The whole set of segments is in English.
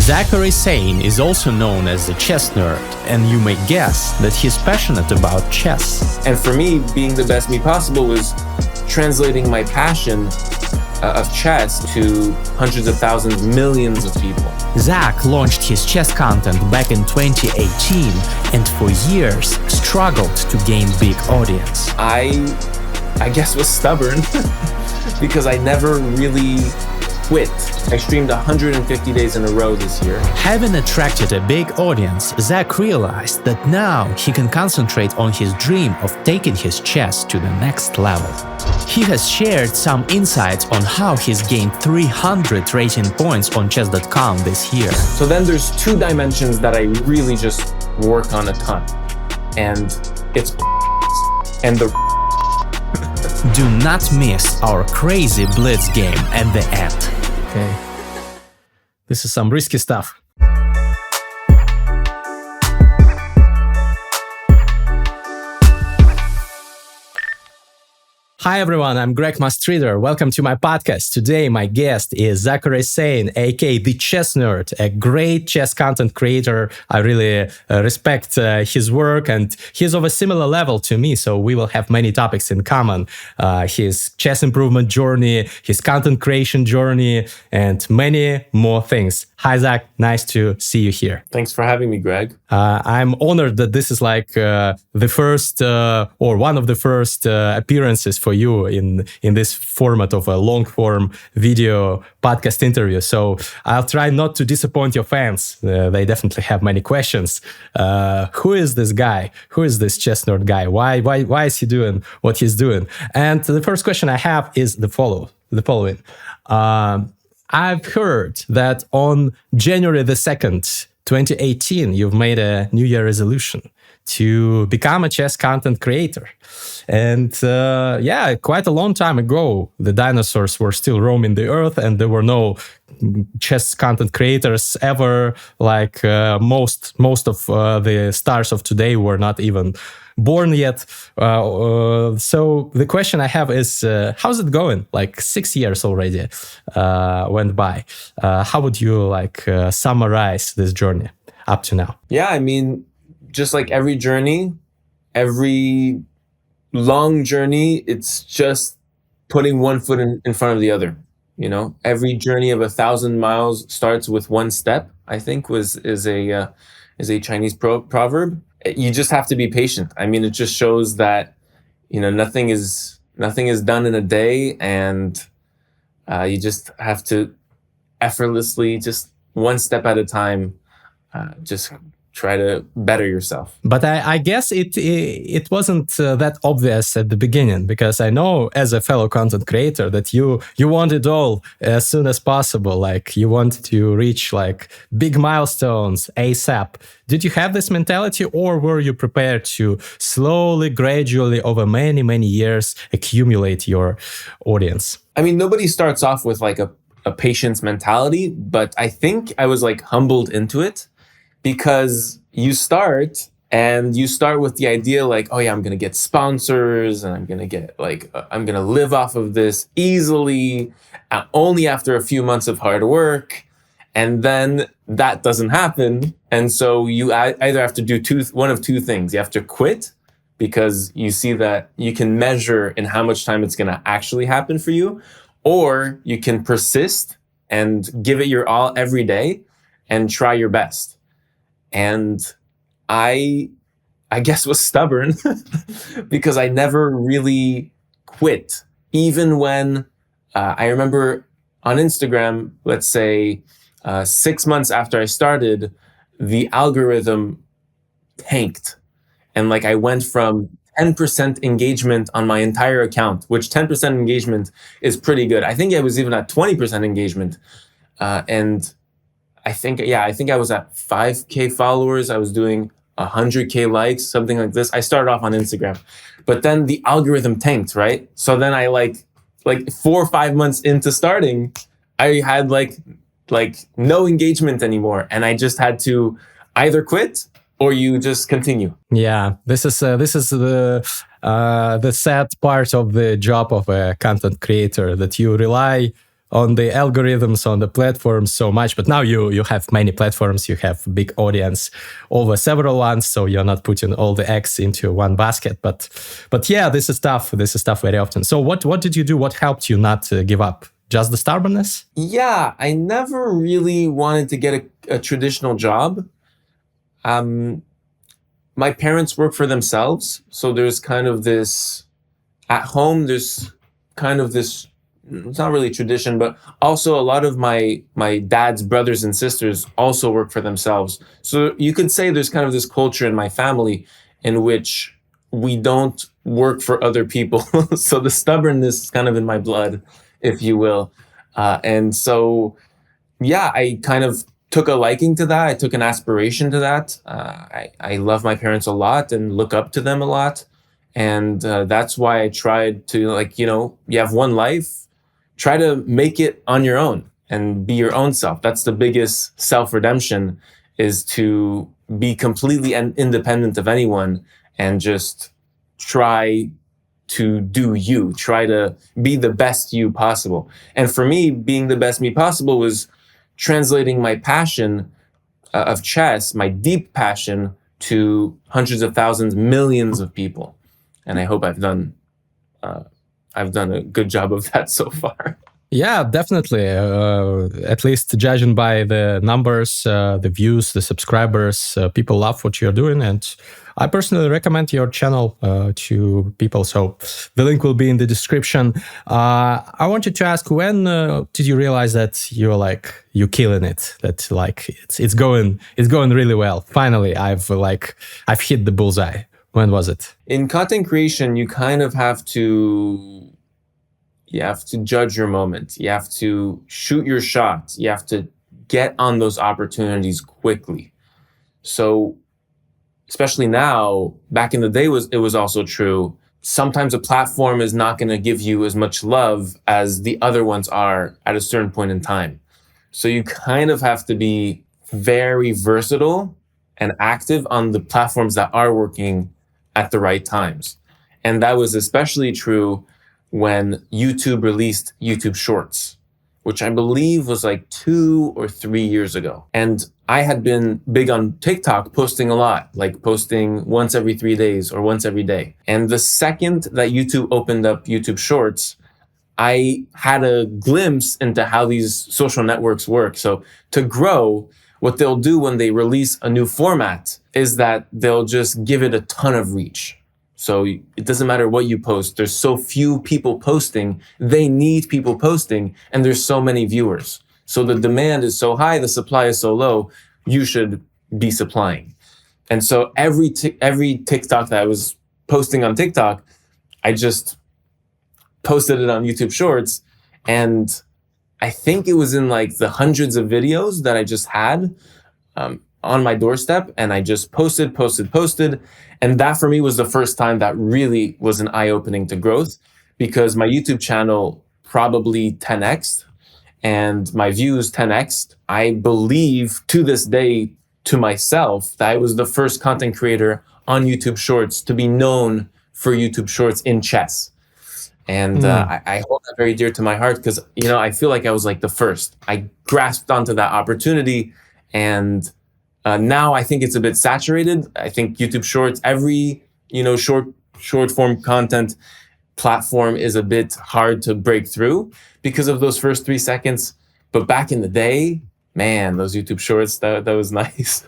Zachary Sane is also known as the chess nerd, and you may guess that he's passionate about chess. And for me, being the best me possible was translating my passion of chess to hundreds of thousands, millions of people. Zach launched his chess content back in 2018 and for years struggled to gain big audience. I guess was stubborn because I never really quit. I streamed 150 days in a row this year. Having attracted a big audience, Zach realized that now he can concentrate on his dream of taking his chess to the next level. He has shared some insights on how he's gained 300 rating points on chess.com this year. So then there's two dimensions that I really just work on a ton. And it's and the Do not miss our crazy blitz game at the end. Okay. This is some risky stuff. Hi everyone, I'm Greg Mastrider. Welcome to my podcast. Today my guest is Zachary Sane, aka the Chess Nerd, a great chess content creator. I really respect his work and he's of a similar level to me, so we will have many topics in common. His chess improvement journey, his content creation journey, and many more things. Hi Zach, nice to see you here. Thanks for having me, Greg. I'm honored that this is like the first or one of the first appearances for you in this format of a long form video podcast interview. So I'll try not to disappoint your fans. They definitely have many questions. Who is this guy? Who is this chess nerd guy? Why is he doing what he's doing? And the first question I have is the following. I've heard that on January the 2nd, 2018, you've made a New Year resolution to become a chess content creator. And quite a long time ago, the dinosaurs were still roaming the earth and there were no chess content creators ever. Like most of the stars of today were not even born yet. So the question I have is, how's it going? Like 6 years already went by. How would you summarize this journey up to now? Yeah, I mean, just like every journey, every long journey, it's just putting one foot in front of the other. You know, every journey of 1,000 miles starts with one step, I think is a Chinese proverb. You just have to be patient. I mean, it just shows that, you know, nothing is done in a day, and you just have to effortlessly, just one step at a time, just try to better yourself. But I guess it wasn't that obvious at the beginning, because I know as a fellow content creator that you want it all as soon as possible. Like you want to reach like big milestones ASAP. Did you have this mentality, or were you prepared to slowly, gradually, over many, many years accumulate your audience? I mean, nobody starts off with like a patience mentality, but I think I was like humbled into it. Because you start with the idea like, oh yeah, I'm going to get sponsors and I'm going to live off of this easily, only after a few months of hard work. And then that doesn't happen. And so you either have to do one of two things. You have to quit because you see that you can measure in how much time it's going to actually happen for you, or you can persist and give it your all every day and try your best. And I guess was stubborn because I never really quit. Even when I remember on Instagram, let's say 6 months after I started, the algorithm tanked. And like I went from 10% engagement on my entire account, which 10% engagement is pretty good. I think I was even at 20% engagement. And I think I was at 5K followers. I was doing 100K likes, something like this. I started off on Instagram, but then the algorithm tanked, right? So then I like 4 or 5 months into starting, I had like no engagement anymore. And I just had to either quit or you just continue. Yeah, this is the sad part of the job of a content creator, that you rely on the algorithms on the platforms so much, but now you have many platforms, you have a big audience over several ones, so you're not putting all the eggs into one basket. But yeah, this is tough. This is tough very often. So what did you do? What helped you not to give up? Just the stubbornness? Yeah, I never really wanted to get a traditional job. My parents work for themselves, so there's kind of this at home. There's kind of this. It's not really tradition, but also a lot of my dad's brothers and sisters also work for themselves. So you could say there's kind of this culture in my family in which we don't work for other people. So the stubbornness is kind of in my blood, if you will. And so, yeah, I kind of took a liking to that. I took an aspiration to that. I love my parents a lot and look up to them a lot. And that's why I tried to, like, you have one life, try to make it on your own and be your own self. That's the biggest self-redemption, is to be completely independent of anyone and just try to do you, try to be the best you possible. And for me, being the best me possible was translating my passion of chess, my deep passion, to hundreds of thousands, millions of people. And I hope I've done a good job of that so far. Yeah, definitely. At least judging by the numbers, the views, the subscribers, people love what you're doing. And I personally recommend your channel to people. So the link will be in the description. I wanted to ask, when did you realize that you're killing it? That it's going really well. Finally, I've hit the bullseye. When was it? In content creation, you kind of have to judge your moment. You have to shoot your shot. You have to get on those opportunities quickly. So, especially now, back in the day, it was also true. Sometimes a platform is not going to give you as much love as the other ones are at a certain point in time. So you kind of have to be very versatile and active on the platforms that are working at the right times. And that was especially true when YouTube released YouTube Shorts, which I believe was like 2 or 3 years ago. And I had been big on TikTok, posting a lot, like posting once every 3 days or once every day. And the second that YouTube opened up YouTube Shorts, I had a glimpse into how these social networks work. So to grow, what they'll do when they release a new format is that they'll just give it a ton of reach. So it doesn't matter what you post. There's so few people posting. They need people posting, and there's so many viewers. So the demand is so high, the supply is so low. You should be supplying. And so every TikTok that I was posting on TikTok, I just posted it on YouTube Shorts, and I think it was in like the hundreds of videos that I just had on my doorstep, and I just posted. And that for me was the first time that really was an eye-opening to growth, because my YouTube channel probably 10x'd and my views 10x'd. I believe to this day to myself that I was the first content creator on YouTube Shorts to be known for YouTube Shorts in chess. And I hold that very dear to my heart, because, I feel like I was like the first. I grasped onto that opportunity, and now I think it's a bit saturated. I think YouTube Shorts, every, short form content platform is a bit hard to break through because of those first 3 seconds. But back in the day, man, those YouTube Shorts, that was nice.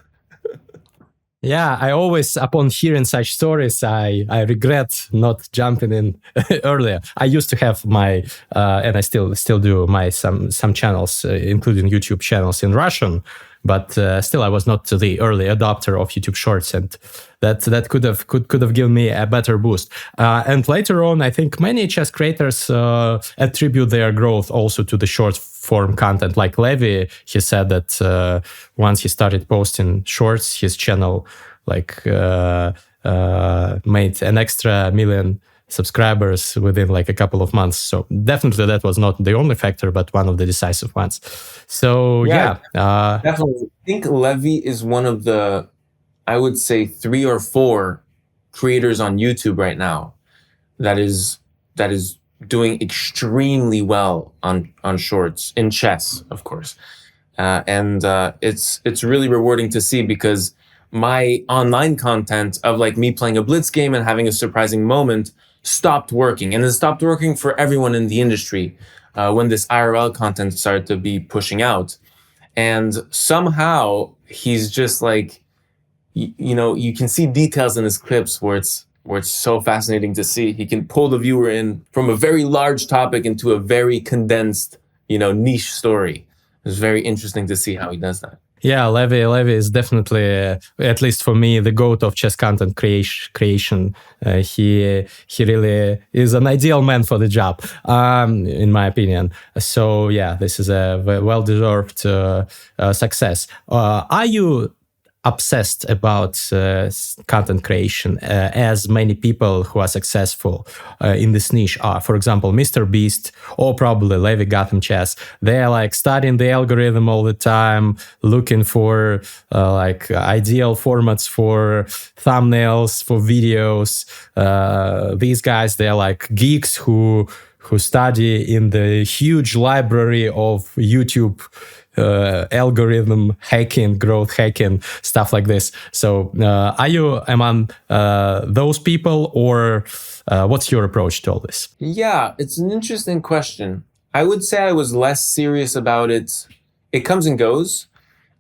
Yeah, I always, upon hearing such stories, I regret not jumping in earlier. I used to have my, and I still do my some channels, including YouTube channels in Russian, but still I was not the early adopter of YouTube Shorts, and that could have given me a better boost. And later on, I think many chess creators attribute their growth also to the short form content. Like Levi, he said that once he started posting shorts, his channel made an extra million subscribers within like a couple of months. So definitely that was not the only factor, but one of the decisive ones. So yeah. Definitely. I think Levi is one of the, I would say 3 or 4 creators on YouTube right now that is doing extremely well on shorts in chess, of course. And it's really rewarding to see, because my online content of like me playing a blitz game and having a surprising moment stopped working, and it stopped working for everyone in the industry when this IRL content started to be pushing out. And somehow he's just like, you can see details in his clips where it's so fascinating to see. He can pull the viewer in from a very large topic into a very condensed, niche story. It's very interesting to see how he does that. Yeah, Levy is definitely, at least for me, the goat of chess content creation. He really is an ideal man for the job, in my opinion. So yeah, this is a well-deserved success. Are you obsessed about content creation as many people who are successful in this niche are? For example, Mr. Beast or probably Levi Gotham Chess. They're like studying the algorithm all the time, looking for like ideal formats for thumbnails, for videos. These guys, they're like geeks who study in the huge library of YouTube algorithm hacking, growth hacking, stuff like this. So are you among those people, or what's your approach to all this? Yeah, it's an interesting question. I would say I was less serious about it. It comes and goes.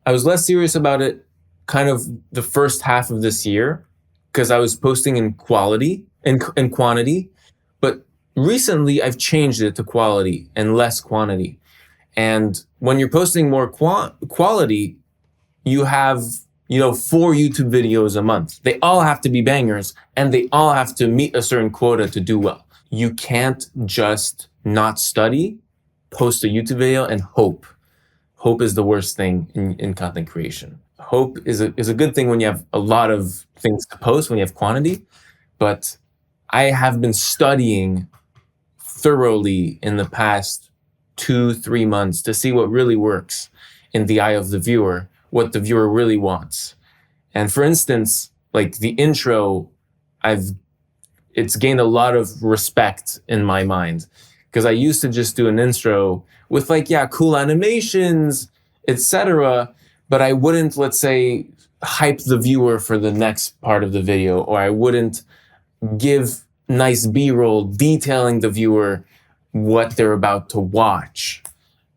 I was less serious about it kind of the first half of this year, because I was posting in quality and quantity. But recently I've changed it to quality and less quantity. And when you're posting more quality, you have, 4 YouTube videos a month. They all have to be bangers, and they all have to meet a certain quota to do well. You can't just not study, post a YouTube video, and hope. Hope is the worst thing in content creation. Hope is a good thing when you have a lot of things to post, when you have quantity. But I have been studying thoroughly in the past 2-3 months to see what really works in the eye of the viewer, what the viewer really wants. And for instance, like the intro, it's gained a lot of respect in my mind, because I used to just do an intro with like, cool animations, etc. But I wouldn't, let's say, hype the viewer for the next part of the video, or I wouldn't give nice B-roll detailing the viewer what they're about to watch,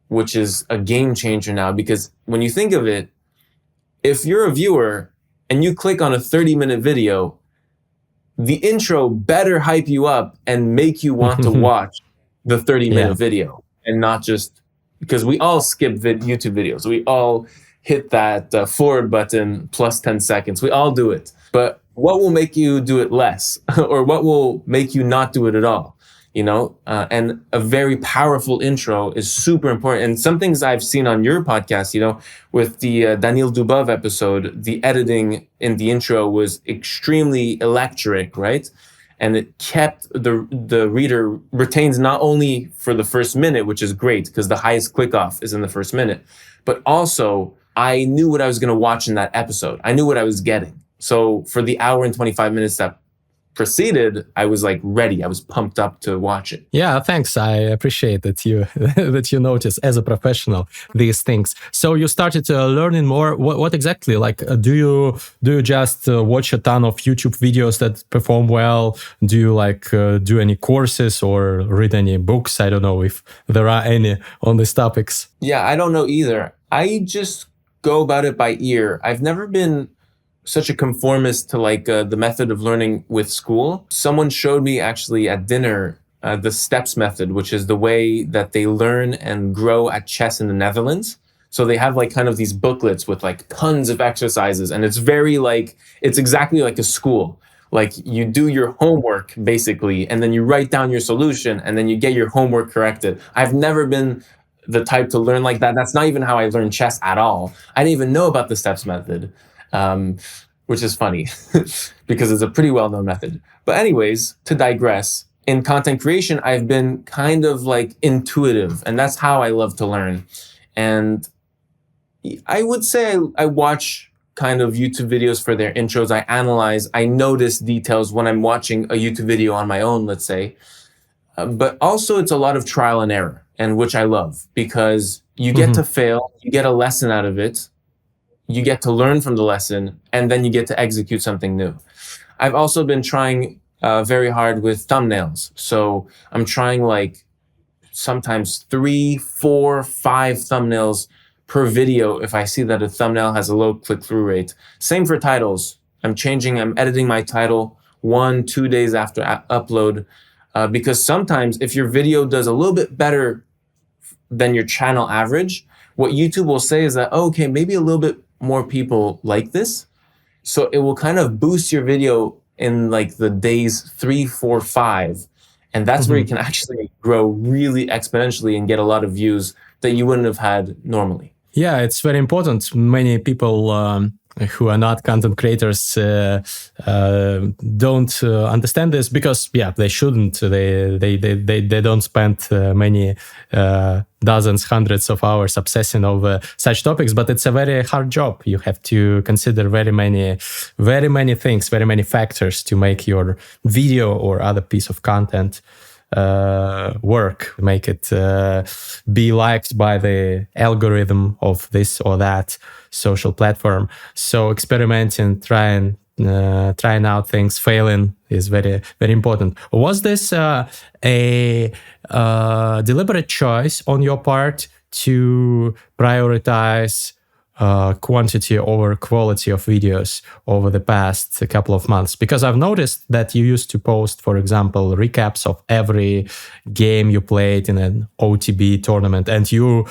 which is a game changer now. Because when you think of it, if you're a viewer and you click on a 30-minute video, the intro better hype you up and make you want to watch the 30-minute video, and not just, because we all skip YouTube videos. We all hit that forward button plus 10 seconds. We all do it. But what will make you do it less? Or what will make you not do it at all? And a very powerful intro is super important. And some things I've seen on your podcast, with the Daniel Dubov episode, the editing in the intro was extremely electric, right? And it kept the reader retains not only for the first minute, which is great because the highest click off is in the first minute, but also I knew what I was going to watch in that episode. I knew what I was getting. So for the hour and 25 minutes that preceded, I was like ready. I was pumped up to watch it. Yeah, thanks. I appreciate that you that you notice as a professional these things. So you started learning more. What exactly? Like, do you just watch a ton of YouTube videos that perform well? Do you do any courses or read any books? I don't know if there are any on these topics. Yeah, I don't know either. I just go about it by ear. I've never been such a conformist to the method of learning with school. Someone showed me actually at dinner the STEPS method, which is the way that they learn and grow at chess in the Netherlands. So they have kind of these booklets with tons of exercises, and it's very it's exactly like a school. You do your homework basically, and then you write down your solution, and then you get your homework corrected. I've never been the type to learn like that. That's not even how I learned chess at all. I didn't even know about the STEPS method. Which is funny because it's a pretty well-known method. But anyways, to digress, in content creation, I've been kind of intuitive, and that's how I love to learn. And I would say I watch kind of YouTube videos for their intros. I analyze, I notice details when I'm watching a YouTube video on my own, let's say. But also it's a lot of trial and error, and which I love because you get Mhm. to fail, you get a lesson out of it, you get to learn from the lesson, and then you get to execute something new. I've also been trying very hard with thumbnails. So I'm trying like sometimes 3, 4, 5 thumbnails per video if I see that a thumbnail has a low click-through rate. Same for titles. I'm editing my title 1, 2 days after upload because sometimes if your video does a little bit better than your channel average, what YouTube will say is that, oh, okay, maybe a little bit more people like this. So it will kind of boost your video in like the days 3, 4, 5. And that's where you Mhm. can actually grow really exponentially and get a lot of views that you wouldn't have had normally. Yeah, it's very important. Many people who are not content creators don't understand this because, yeah, they shouldn't. They don't spend many dozens, hundreds of hours obsessing over such topics. But it's a very hard job. You have to consider very many things, very many factors to make your video or other piece of content work, make it be liked by the algorithm of this or that social platform. So experimenting, trying out things, failing is very, very important. Was this a deliberate choice on your part to prioritize quantity over quality of videos over the past couple of months? Because I've noticed that you used to post, for example, recaps of every game you played in an OTB tournament, and you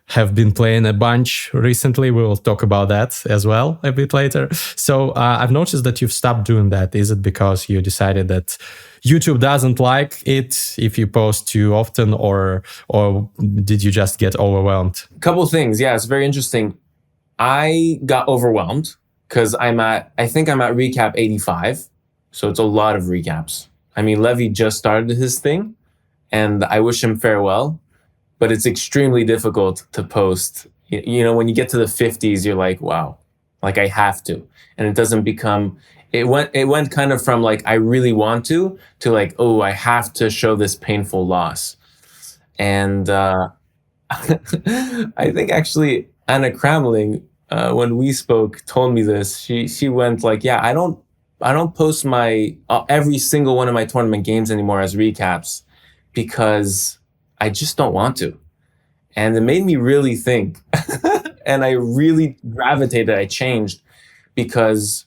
have been playing a bunch recently. We will talk about that as well a bit later. So I've noticed that you've stopped doing that. Is it because you decided that YouTube doesn't like it if you post too often, or did you just get overwhelmed? Couple things. Yeah, it's very interesting. I got overwhelmed because I think I'm at recap 85. So it's a lot of recaps. I mean, Levy just started his thing and I wish him farewell, but it's extremely difficult to post. You know, when you get to the 50s, you're like, wow, like I have to. And it doesn't become, it went kind of from like, I really want to like, oh, I have to show this painful loss. And I think actually Anna Kramling, when we spoke, told me this. She went like, "Yeah, I don't post my every single one of my tournament games anymore as recaps because I just don't want to." And it made me really think, and I really gravitated. I changed because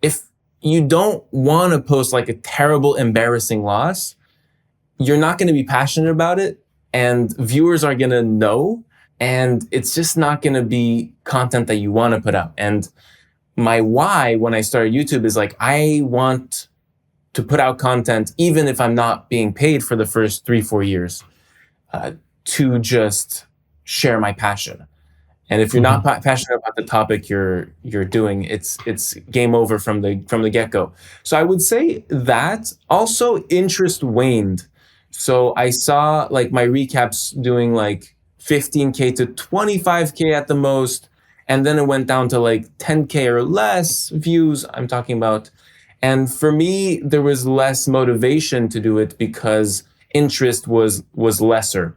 if you don't want to post like a terrible, embarrassing loss, you're not going to be passionate about it, and viewers are going to know, and it's just not going to be content that you want to put out. And my why when I started YouTube is like, I want to put out content even if I'm not being paid for the first 3, 4 years, to just share my passion. And if you're not Mhm. passionate about the topic you're doing, it's game over from the get-go. So I would say that. Also, interest waned. So I saw like my recaps doing like 15K to 25K at the most, and then it went down to like 10K or less views. I'm talking about. And for me, there was less motivation to do it because interest was lesser.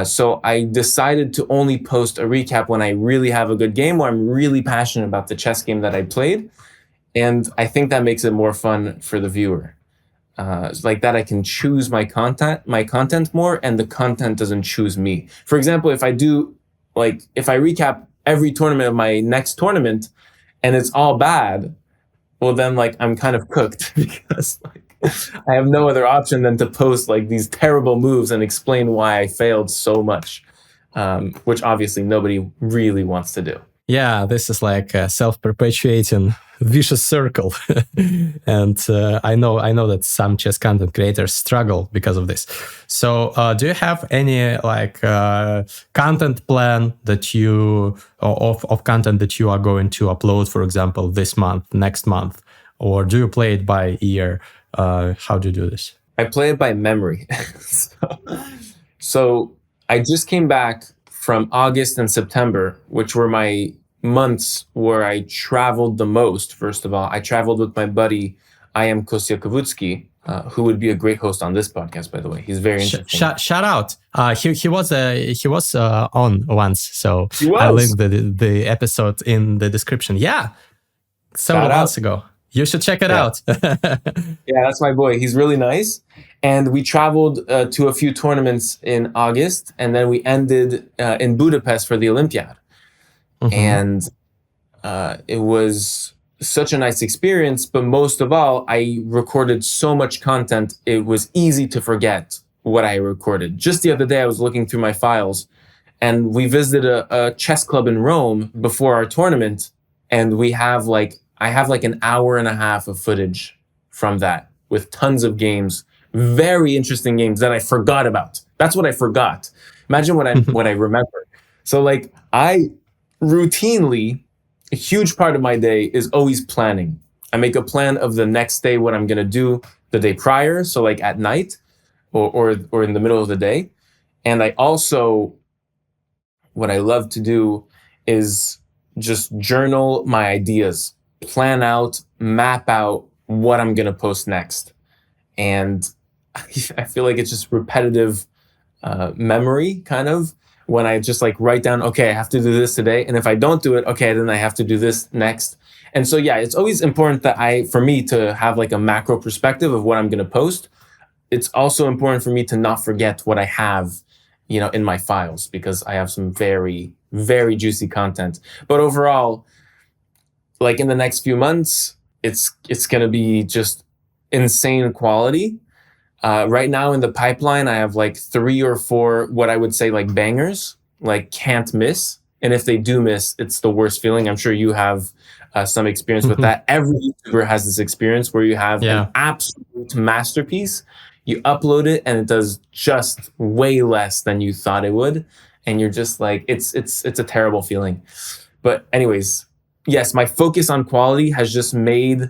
So I decided to only post a recap when I really have a good game or I'm really passionate about the chess game that I played. And I think that makes it more fun for the viewer. Like that I can choose my content more, and the content doesn't choose me. For example, if I recap every tournament of my next tournament and it's all bad, well then like I'm kind of cooked because like I have no other option than to post like these terrible moves and explain why I failed so much, which obviously nobody really wants to do. Yeah, this is like a self-perpetuating vicious circle, and I know that some chess content creators struggle because of this. So, do you have any like content plan that you of content that you are going to upload, for example, this month, next month, or do you play it by ear? How do you do this? I play it by memory. So I just came back from August and September, which were my months where I traveled the most. First of all, I traveled with my buddy I am Kostya Kavutsky, who would be a great host on this podcast, by the way. He's very interesting. Shout out! He was on once, so He was. I linked the episode in the description. Yeah, several months ago. You should check it out. Yeah, that's my boy. He's really nice. And we traveled to a few tournaments in August, and then we ended in Budapest for the Olympiad. Mm-hmm. And it was such a nice experience, but most of all, I recorded so much content, it was easy to forget what I recorded. Just the other day, I was looking through my files, and we visited a chess club in Rome before our tournament, and I have like an hour and a half of footage from that with tons of games, very interesting games that I forgot about. That's what I forgot. Imagine what I remember. So like I routinely, a huge part of my day is always planning. I make a plan of the next day, what I'm going to do the day prior. So like at night or in the middle of the day. And I also, what I love to do is just journal my ideas, plan out, map out what I'm going to post next. And I feel like it's just repetitive memory kind of when I just like write down, okay, I have to do this today. And if I don't do it, okay, then I have to do this next. And so, yeah, it's always important that for me to have like a macro perspective of what I'm going to post. It's also important for me to not forget what I have, in my files, because I have some very, very juicy content. But overall, like in the next few months, it's going to be just insane quality. Right now in the pipeline, I have like 3 or 4, what I would say like bangers, like can't miss. And if they do miss, it's the worst feeling. I'm sure you have some experience with that. Every YouTuber has this experience where you have an absolute masterpiece, you upload it and it does just way less than you thought it would. And you're just like, it's a terrible feeling. But anyways, yes, my focus on quality has just made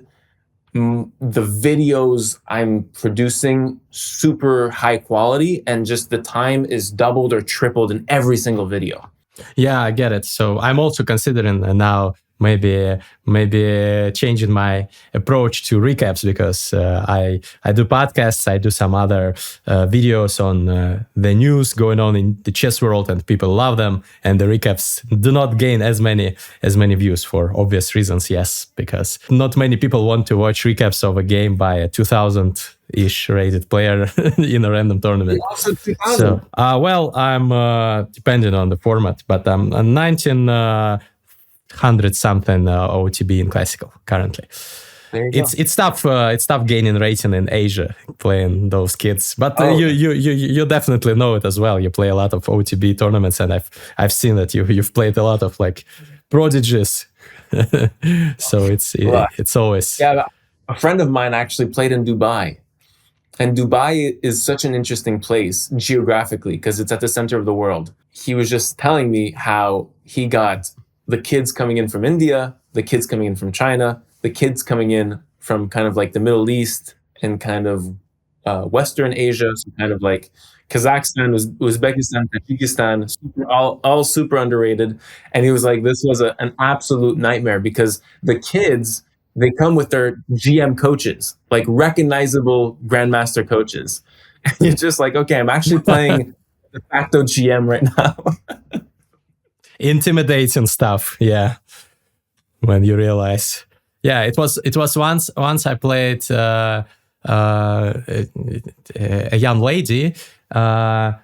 the videos I'm producing super high quality, and just the time is doubled or tripled in every single video. Yeah, I get it. So I'm also considering now maybe changing my approach to recaps, because I do podcasts, I do some other videos on the news going on in the chess world, and people love them. And the recaps do not gain as many views for obvious reasons. Yes, because not many people want to watch recaps of a game by a 2000-ish rated player in a random tournament. Also 2000. So, well, I'm depending on the format, but I'm 1900 something OTB in classical currently. It's tough. It's tough gaining rating in Asia playing those kids. But you definitely know it as well. You play a lot of OTB tournaments, and I've seen that you've played a lot of like prodigies. So it's always. Yeah, a friend of mine actually played in Dubai, and Dubai is such an interesting place geographically because it's at the center of the world. He was just telling me how he got the kids coming in from India, the kids coming in from China, the kids coming in from kind of like the Middle East and kind of Western Asia, so kind of like Kazakhstan, Uzbekistan, Tajikistan, all super underrated. And he was like, this was an absolute nightmare because the kids, they come with their GM coaches, like recognizable grandmaster coaches. And you're just like, okay, I'm actually playing de facto GM right now. Intimidating stuff, yeah. When you realize, yeah, it was once I played a young lady, not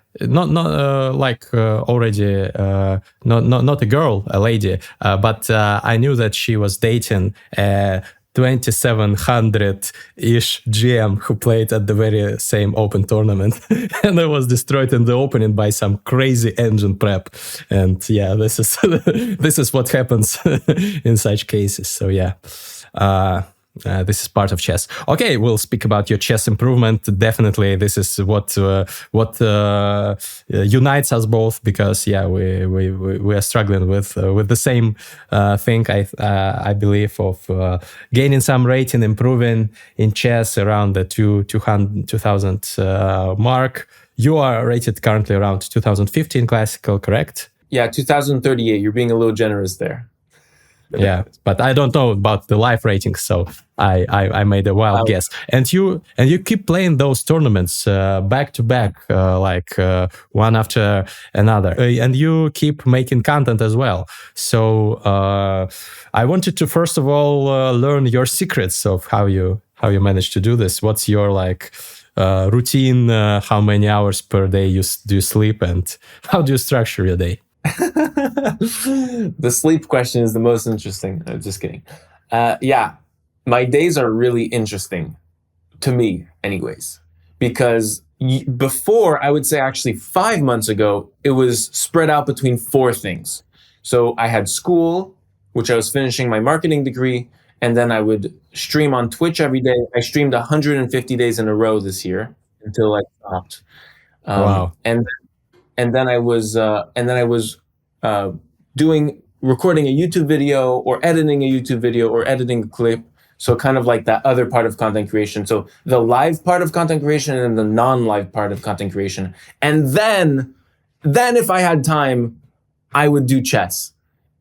a girl, a lady, but I knew that she was dating 2700-ish GM who played at the very same open tournament, and I was destroyed in the opening by some crazy engine prep. And yeah, this is what happens in such cases. So yeah, this is part of chess. Okay, we'll speak about your chess improvement. Definitely, this is what unites us both, because yeah, we are struggling with the same thing. I believe of gaining some rating, improving in chess around the 2000 mark. You are rated currently around 2015 classical, correct? Yeah, 2038. You're being a little generous there. Yeah, but I don't know about the live ratings, so I made a wild guess. And you keep playing those tournaments back to back, one after another, and you keep making content as well. So I wanted to first of all learn your secrets of how you manage to do this. What's your routine? How many hours per day do you sleep, and how do you structure your day? The sleep question is the most interesting. I'm just kidding. Yeah, my days are really interesting to me, anyways, because before, I would say actually 5 months ago, it was spread out between 4 things. So I had school, which I was finishing my marketing degree, and then I would stream on Twitch every day. I streamed 150 days in a row this year until I stopped. Wow. And then I was recording a YouTube video or editing a YouTube video or editing a clip. So kind of like that other part of content creation. So the live part of content creation and the non-live part of content creation. And then if I had time, I would do chess.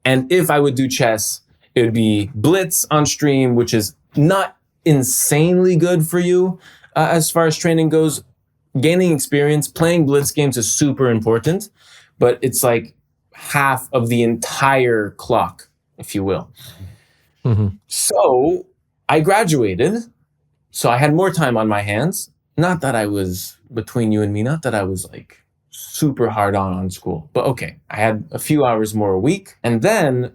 And if I would do chess, it would be Blitz on stream, which is not insanely good for you as far as training goes. Gaining experience, playing Blitz games is super important, but it's like half of the entire clock, if you will. Mm-hmm. So I graduated, so I had more time on my hands. Not that I was, between you and me, not that I was like super hard on school, but okay, I had a few hours more a week. And then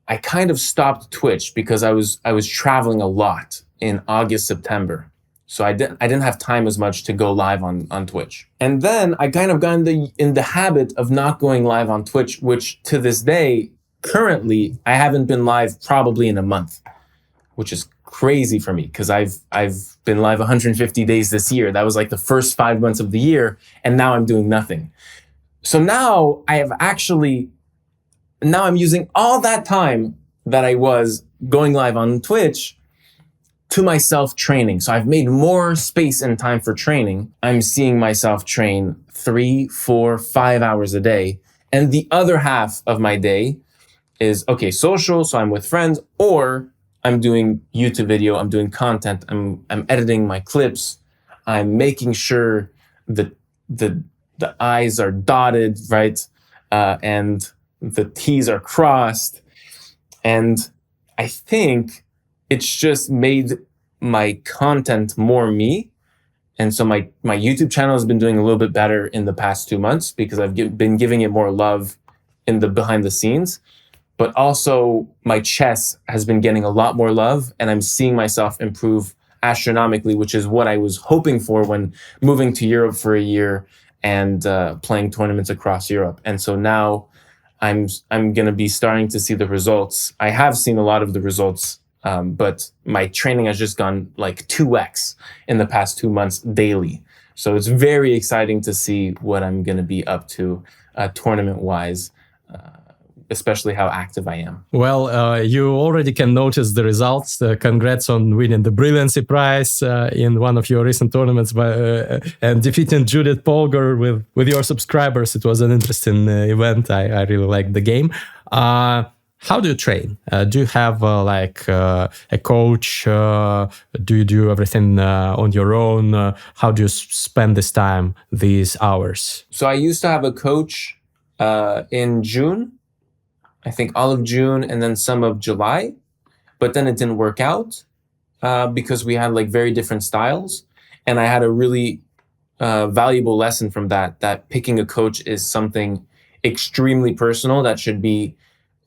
I kind of stopped Twitch because I was traveling a lot in August, September. So I didn't have time as much to go live on Twitch. And then I kind of got in the habit of not going live on Twitch, which to this day, currently, I haven't been live probably in a month, which is crazy for me because I've been live 150 days this year. That was like the first 5 months of the year, and now I'm doing nothing. So now I'm using all that time that I was going live on Twitch to myself training. So I've made more space and time for training. I'm seeing myself train 3, 4, 5 hours a day. And the other half of my day is, okay, social, so I'm with friends, or I'm doing YouTube video, I'm doing content, I'm editing my clips, I'm making sure that the I's are dotted, right? And the T's are crossed. And I think it's just made my content more me. And so my YouTube channel has been doing a little bit better in the past 2 months because I've been giving it more love in the behind the scenes. But also my chess has been getting a lot more love, and I'm seeing myself improve astronomically, which is what I was hoping for when moving to Europe for a year and playing tournaments across Europe. And so now I'm going to be starting to see the results. I have seen a lot of the results, but my training has just gone like 2x in the past 2 months daily. So it's very exciting to see what I'm going to be up to tournament-wise, especially how active I am. Well, you already can notice the results. Congrats on winning the Brilliancy Prize in one of your recent tournaments and defeating Judith Polgar with your subscribers. It was an interesting event. I really liked the game. How do you train? Do you have a coach? Do you do everything on your own? How do you spend this time, these hours? So I used to have a coach in June. I think all of June and then some of July, but then it didn't work out because we had like very different styles. And I had a really valuable lesson from that picking a coach is something extremely personal that should be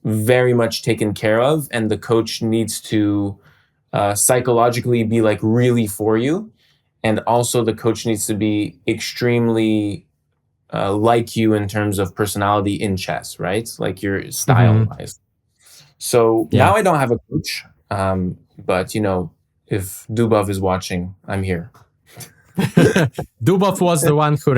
very much taken care of. And the coach needs to psychologically be like really for you. And also the coach needs to be extremely like you in terms of personality in chess, right? Like your style wise. So now I don't have a coach, but you know, if Dubov is watching, I'm here. Dubov was the one who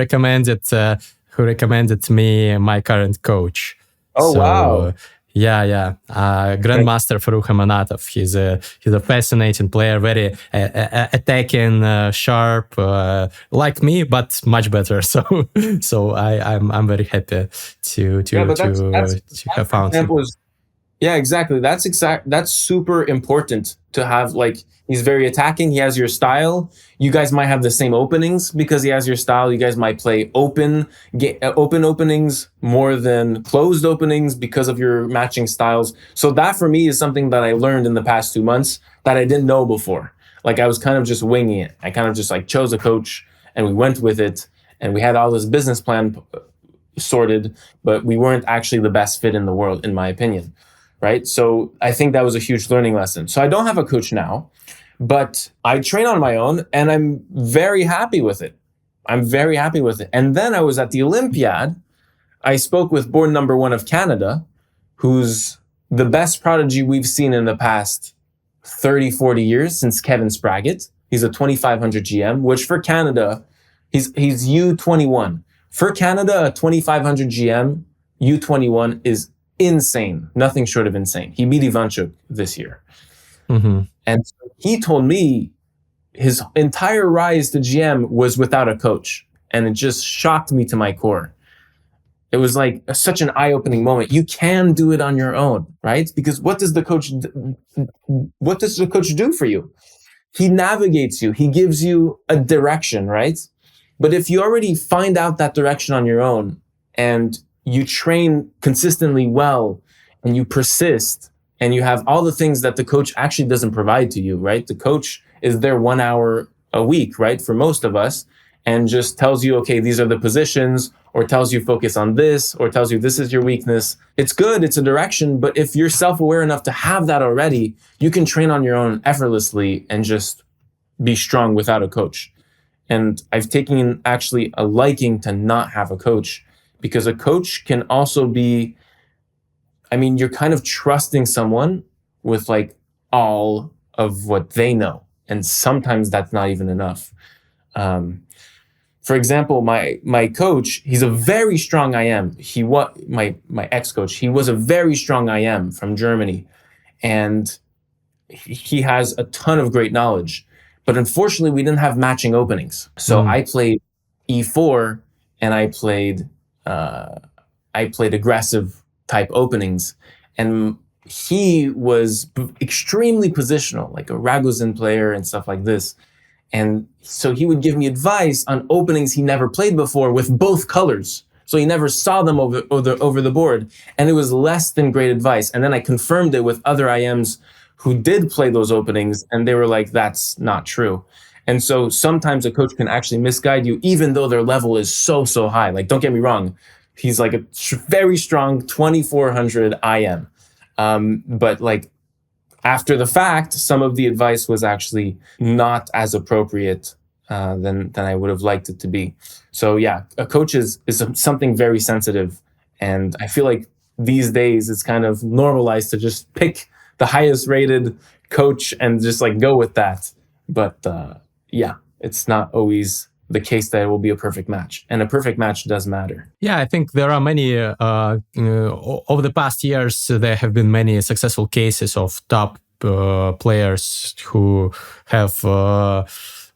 recommended me my current coach. Oh, so, wow. Grandmaster Farukh Amanatov. He's a fascinating player, very attacking, sharp, like me, but much better. So I'm very happy to have found him. Yeah, exactly. That's super important to have. Like, he's very attacking. He has your style. You guys might have the same openings because he has your style. You guys might play open openings more than closed openings because of your matching styles. So that for me is something that I learned in the past 2 months that I didn't know before. Like, I was kind of just winging it. I kind of just like chose a coach and we went with it, and we had all this business plan sorted, but we weren't actually the best fit in the world, in my opinion. Right. So I think that was a huge learning lesson. So I don't have a coach now, but I train on my own and I'm very happy with it. I'm very happy with it. And then I was at the Olympiad. I spoke with born number one of Canada, who's the best prodigy we've seen in the past 30, 40 years since Kevin Spraggett. He's a 2500 GM, which for Canada, he's U21. For Canada, a 2500 GM, U21 is insane, nothing short of insane. He beat Ivanchuk this year. Mm-hmm. And so he told me his entire rise to GM was without a coach. And it just shocked me to my core. It was like such an eye-opening moment. You can do it on your own, right? Because what does the coach do for you? He navigates you. He gives you a direction, right? But if you already find out that direction on your own and you train consistently well and you persist and you have all the things that the coach actually doesn't provide to you, right? The coach is there 1 hour a week, right? For most of us, and just tells you, okay, these are the positions, or tells you focus on this, or tells you this is your weakness. It's good. It's a direction. But if you're self-aware enough to have that already, you can train on your own effortlessly and just be strong without a coach. And I've taken actually a liking to not have a coach, because a coach can also be, I mean, you're kind of trusting someone with like all of what they know. And sometimes that's not even enough. For example, my coach, he's a very strong IM. My ex-coach, he was a very strong IM from Germany. And he has a ton of great knowledge. But unfortunately, we didn't have matching openings. So I played E4 and I played aggressive type openings, and he was extremely positional, like a Ragozin player and stuff like this. And so he would give me advice on openings he never played before with both colors. So he never saw them over the board, and it was less than great advice. And then I confirmed it with other IMs who did play those openings, and they were like, "That's not true." And so sometimes a coach can actually misguide you, even though their level is so high. Like, don't get me wrong. He's like a very strong 2400 IM. But like after the fact, some of the advice was actually not as appropriate than I would have liked it to be. So yeah, a coach is something very sensitive. And I feel like these days it's kind of normalized to just pick the highest rated coach and just like go with that. But yeah, it's not always the case that it will be a perfect match, and a perfect match does matter. Yeah, I think there are many, over the past years, there have been many successful cases of top players who have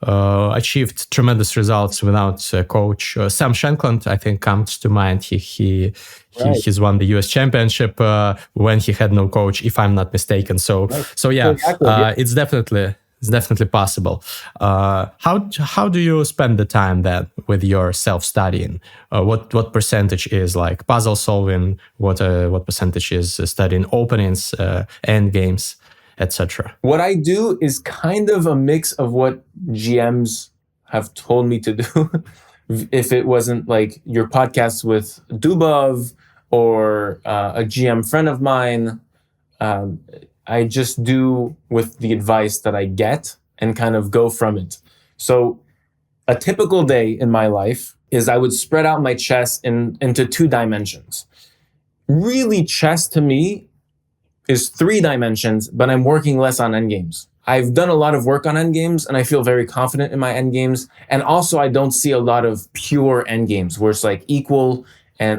achieved tremendous results without a coach. Sam Shankland, I think, comes to mind. He's won the US Championship when he had no coach, if I'm not mistaken. So yeah, exactly, yeah. It's definitely possible. How do you spend the time then with your self-studying? What percentage is like puzzle solving? What percentage is studying openings, end games, etc.? What I do is kind of a mix of what GMs have told me to do. If it wasn't like your podcast with Dubov or a GM friend of mine, I just do with the advice that I get and kind of go from it. So a typical day in my life is I would spread out my chess into 2 dimensions. Really, chess to me is 3 dimensions, but I'm working less on endgames. I've done a lot of work on endgames and I feel very confident in my endgames. And also I don't see a lot of pure endgames where it's like equal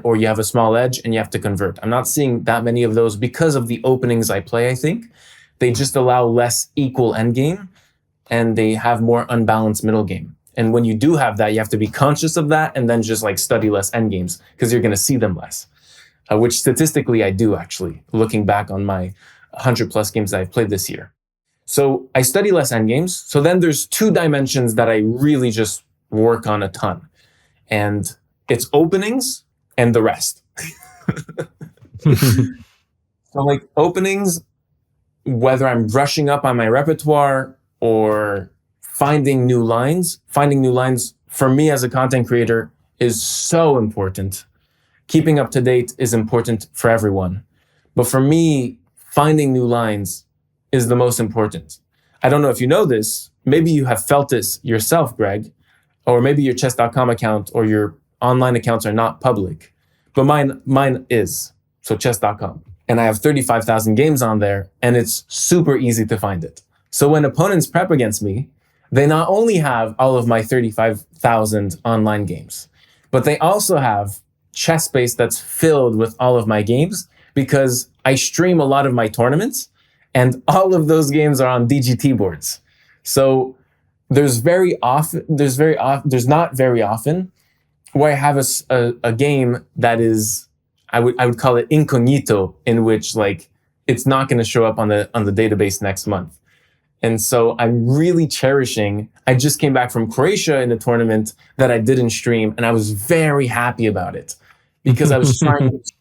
or you have a small edge and you have to convert. I'm not seeing that many of those because of the openings I play, I think. They just allow less equal endgame and they have more unbalanced middle game. And when you do have that, you have to be conscious of that and then just like study less endgames because you're going to see them less. which statistically I do actually, looking back on my 100 plus games that I've played this year. So I study less endgames. So then there's two dimensions that I really just work on a ton. And it's openings and the rest. So like openings, whether I'm brushing up on my repertoire or finding new lines for me as a content creator is so important. Keeping up to date is important for everyone. But for me, finding new lines is the most important. I don't know if you know this. Maybe you have felt this yourself, Greg, or maybe your chess.com account or your online accounts are not public, but mine is. So chess.com. And I have 35,000 games on there, and it's super easy to find it. So when opponents prep against me, they not only have all of my 35,000 online games, but they also have ChessBase that's filled with all of my games because I stream a lot of my tournaments, and all of those games are on DGT boards. So there's not very often where I have a game that is, I would call it incognito, in which like it's not going to show up on the database next month. And so I'm really cherishing. I just came back from Croatia in a tournament that I didn't stream, and I was very happy about it because I was trying new stuff.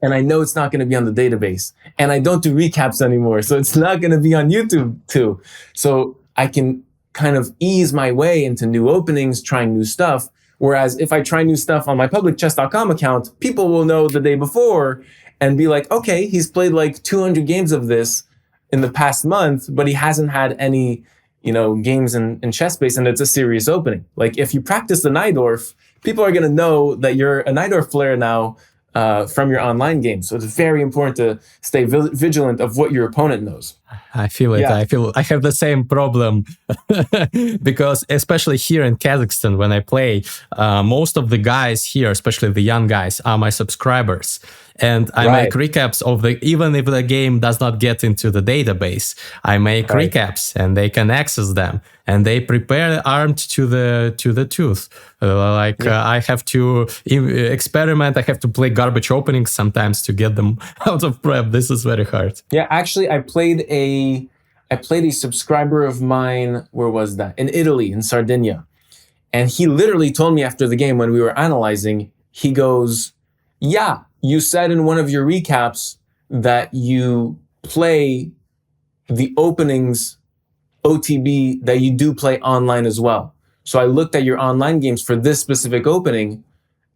And I know it's not going to be on the database. And I don't do recaps anymore, so it's not going to be on YouTube too. So I can kind of ease my way into new openings, trying new stuff. Whereas if I try new stuff on my public chess.com account, people will know the day before and be like, okay, he's played like 200 games of this in the past month, but he hasn't had any, games in ChessBase, and it's a serious opening. Like if you practice the Najdorf, people are going to know that you're a Najdorf player now from your online game. So it's very important to stay vigilant of what your opponent knows. I feel it. Yeah. I have the same problem because especially here in Kazakhstan, when I play, most of the guys here, especially the young guys, are my subscribers. And I make recaps of even if the game does not get into the database, I make recaps and they can access them, and they prepare armed to the tooth. I have to experiment. I have to play garbage openings sometimes to get them out of prep. This is very hard. Yeah, actually, I played a subscriber of mine. Where was that? In Italy, in Sardinia. And he literally told me after the game when we were analyzing, he goes, yeah, you said in one of your recaps that you play the openings OTB, that you do play online as well. So I looked at your online games for this specific opening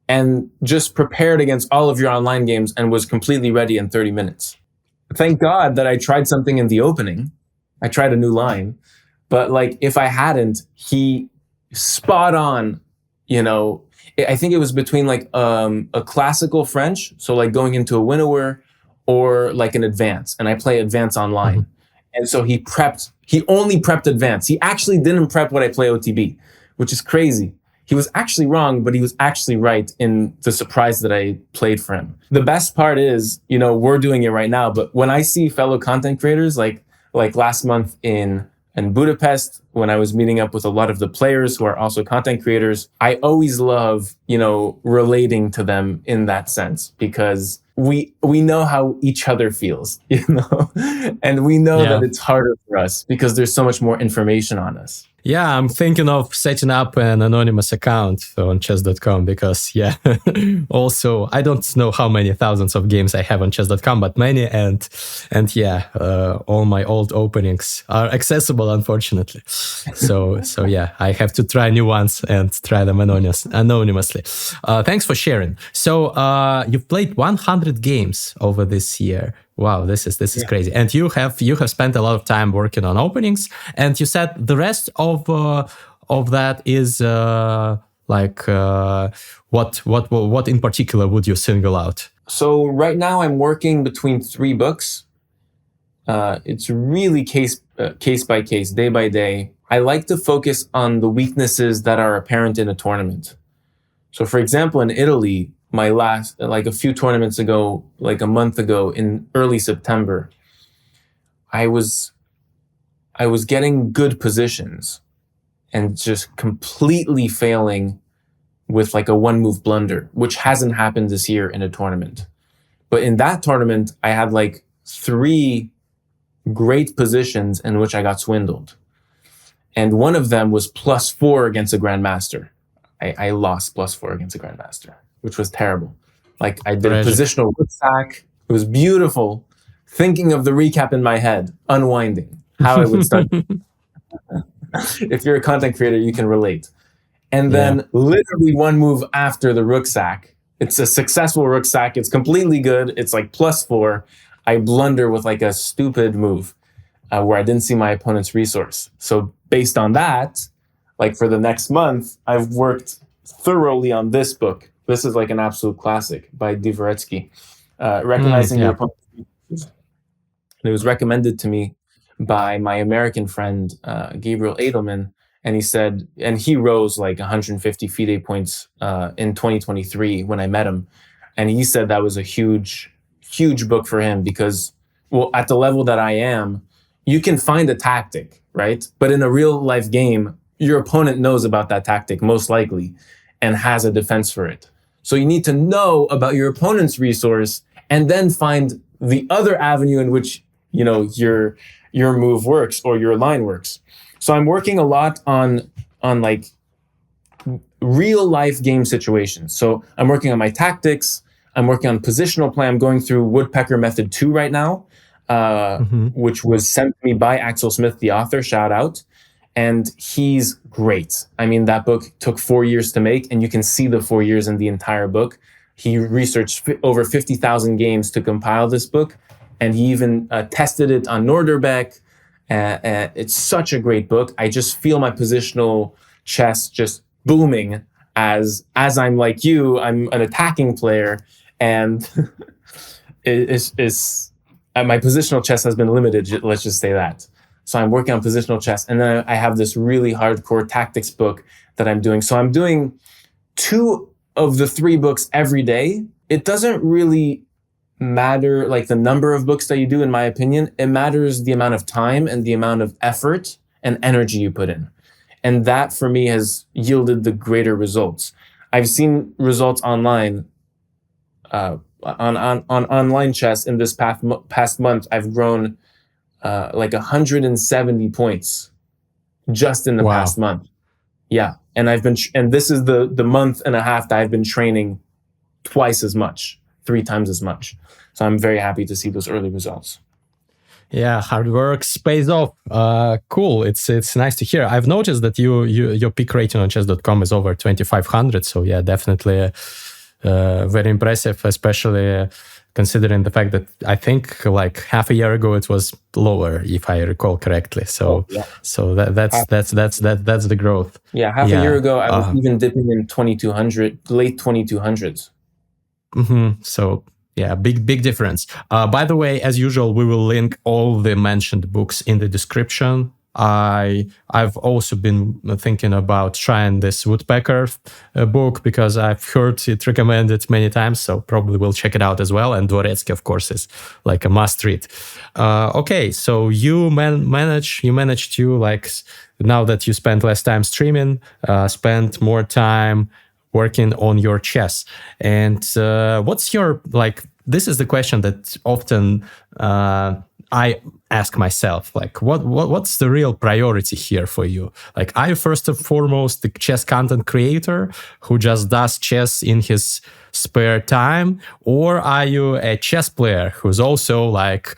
and just prepared against all of your online games and was completely ready in 30 minutes. Thank God that I tried something in the opening. I tried a new line. But like if I hadn't, he spot on, I think it was between like a classical French, so like going into a winnower, or like an advance, and I play advance online. Mm-hmm. And so he only prepped advance. He actually didn't prep what I play OTB, which is crazy. He was actually wrong, but he was actually right in the surprise that I played for him. The best part is, we're doing it right now, but when I see fellow content creators, like last month in Budapest, when I was meeting up with a lot of the players who are also content creators, I always love, relating to them in that sense, because we know how each other feels, and we know that it's harder for us because there's so much more information on us. Yeah, I'm thinking of setting up an anonymous account on chess.com because, also, I don't know how many thousands of games I have on chess.com, but many. And all my old openings are accessible, unfortunately. So I have to try new ones and try them anonymously. Thanks for sharing. So you've played 100 games over this year. Wow, this is crazy. And you have spent a lot of time working on openings, and you said the rest of that is what in particular would you single out? So right now I'm working between 3 books. It's really case by case, day by day. I like to focus on the weaknesses that are apparent in a tournament. So for example, in Italy, my last, like a few tournaments ago, like a month ago in early September, I was getting good positions and just completely failing with like a 1-move blunder, which hasn't happened this year in a tournament. But in that tournament, I had like 3 great positions in which I got swindled. And one of them was +4 against a grandmaster. I lost +4 against a grandmaster, which was terrible. Like I did a positional rook sack. It was beautiful. Thinking of the recap in my head, unwinding how I would start. If you're a content creator, you can relate. And then literally one move after the rook sack, it's a successful rook sack. It's completely good. It's like +4. I blunder with like a stupid move where I didn't see my opponent's resource. So based on that, like for the next month, I've worked thoroughly on this book. This is like an absolute classic by Dvoretsky, recognizing your opponent's resources. And it was recommended to me by my American friend, Gabriel Edelman. And he said, and he rose like 150 FIDE points in 2023 when I met him. And he said that was a huge, huge book for him because, well, at the level that I am, you can find a tactic, right? But in a real life game, your opponent knows about that tactic most likely and has a defense for it. So you need to know about your opponent's resource and then find the other avenue in which, you know, your move works or your line works. So I'm working a lot on like real life game situations. So I'm working on my tactics. I'm working on positional play. I'm going through Woodpecker Method 2 right now, which was sent to me by Axel Smith, the author, shout out. And he's great. I mean, that book took 4 years to make, and you can see the 4 years in the entire book. He researched over 50,000 games to compile this book, and he even tested it on Norderbeck. It's such a great book. I just feel my positional chess just booming as I'm like you. I'm an attacking player, and my positional chess has been limited. Let's just say that. So I'm working on positional chess, and then I have this really hardcore tactics book that I'm doing. So I'm doing 2 of the 3 books every day. It doesn't really matter like the number of books that you do, in my opinion. It matters the amount of time and the amount of effort and energy you put in. And that for me has yielded the greater results. I've seen results online on online chess in this past month. I've grown like 170 points just in the past month. Yeah. And and this is the month and a half that I've been training twice as much, 3 times as much. So I'm very happy to see those early results. Yeah, hard work pays off. Cool. It's nice to hear. I've noticed that your peak rating on chess.com is over 2,500. So yeah, definitely very impressive, especially considering the fact that I think like half a year ago it was lower, if I recall correctly. So so that's the growth. Yeah, half a year ago I was even dipping in 2,200, late 2,200s. So yeah, big difference. By the way, as usual, we will link all the mentioned books in the description. I've also been thinking about trying this Woodpecker book because I've heard it recommended many times, so probably will check it out as well. And Dvoretsky, of course, is like a must read. Okay, so you managed to, like, now that you spend less time streaming, spend more time working on your chess. And what's your, like, this is the question that often I ask myself, like, what's the real priority here for you? Like, are you first and foremost the chess content creator who just does chess in his spare time? Or are you a chess player who's also, like,